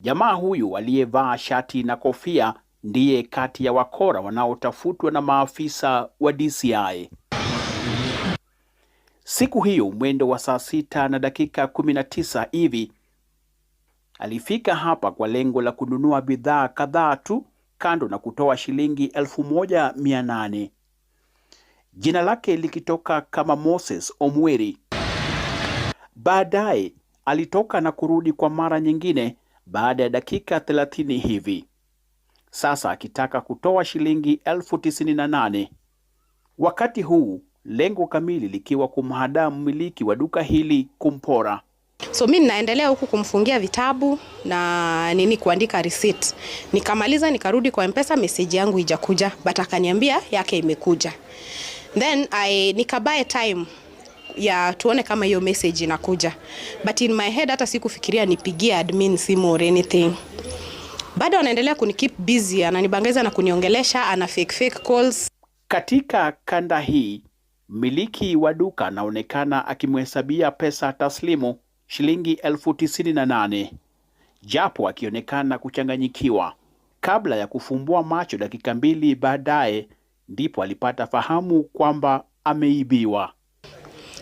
Jamaa huyu aliyevaa shati na kofia ndiye kati ya wakora wanaotafutwa na maafisa wa DCI. Siku hiyo mwendo wa saa 6:19 hivi alifika hapa kwa lengo la kununua bidhaa kadhaa tu, kando na kutoa shilingi 1,800. Jina lake likitoka kama Moses Omweri. Baadaye alitoka na kurudi kwa mara nyingine baada ya dakika 30 hivi, sasa akitaka kutoa shilingi 98,000. Wakati huu lengo kamili likiwa kumhadaa mmiliki wa duka hili kumpora. So mimi naendelea huku kumfungia vitabu na kuandika receipt. Nikamaliza nikarudi kwa M-Pesa, message yangu haijakuja, but akaniambia yake imekuja. Then nikabuy time ya tuone kama hiyo message inakuja. But in my head hata sikufikiria nipigie admin simu or anything. Bado anaendelea kunikeep busy, ananibangaiza na kuniongelesha, ana fake calls. Katika kanda hii, mmiliki wa duka anaonekana akimhesabia pesa taslimu shilingi 98,000, japo akionekana kuchanganyikiwa. Kabla ya kufumbua macho dakika 2 baadaye, ndipo alipata fahamu kwamba ameibiwa.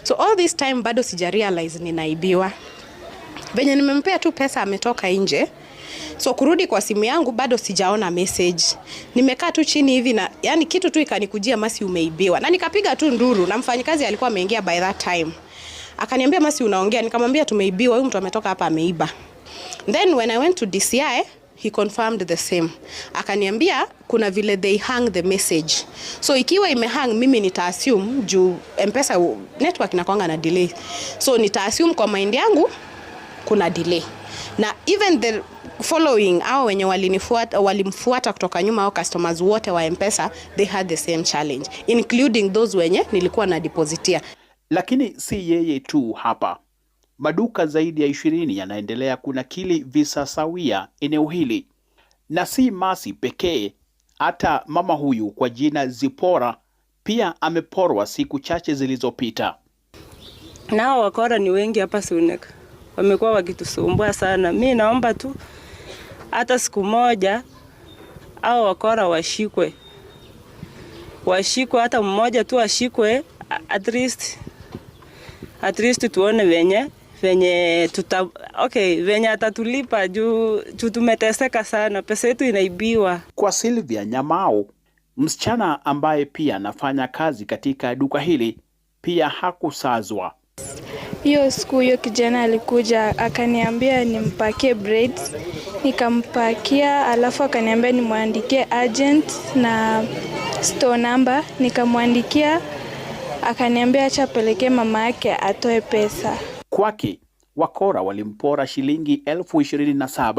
So all this time bado sija realize ninaibiwa. Venye nimempea tu pesa ametoka nje. So kurudi kwa simu yangu bado sijaona message. Nimekaa tu chini hivi na kitu tu ikanikujia, Masi umeibiwa. Na nikapiga tu nduru, na mfanyikazi alikuwa ameingia by that time. Akaniambia, Masi unaongea? Nikamwambia tumeibiwa, huyu mtu ametoka hapa ameiba. Then when I went to DCI, he confirmed the same. Akaniambia kuna vile they hang the message. So ikiwa imehang, mimi nita-assume juu M-Pesa network inakuanga na delay. So nita-assume kwa mind yangu kuna delay. Na even the following wenye walimfuata kutoka nyuma au customers wote wa M-Pesa, they had the same challenge, including those wenye nilikuwa na depositia. Lakini si yeye tu hapa. Maduka zaidi ya 20 yanaendelea kunakili visa sawia eneo hili. Na si Masi pekee, hata mama huyu kwa jina Zipora pia ameporwa siku chache zilizopita. Nao wakora ni wengi hapa Sunek. Wamekuwa wakitusumbua sana. Mimi naomba tu hata siku moja hao wakora washikwe. Washikwe hata mmoja tu ashikwe, at least tuone venye venye atatulipa juu tumeteseka sana, pesa yetu inaibiwa. Kwa Sylvia Nyamao, msichana ambaye pia anafanya kazi katika duka hili, pia hakusazwa. Hiyo siku hiyo kijana alikuja akaniambia nimpakie braids, nikampakia, alafu akaniambia nimwandikie agent na store number, nikamwandikia, akaniambia acha apeleke mama yake atoe pesa. Kwake wakora walimpora shilingi 27,000.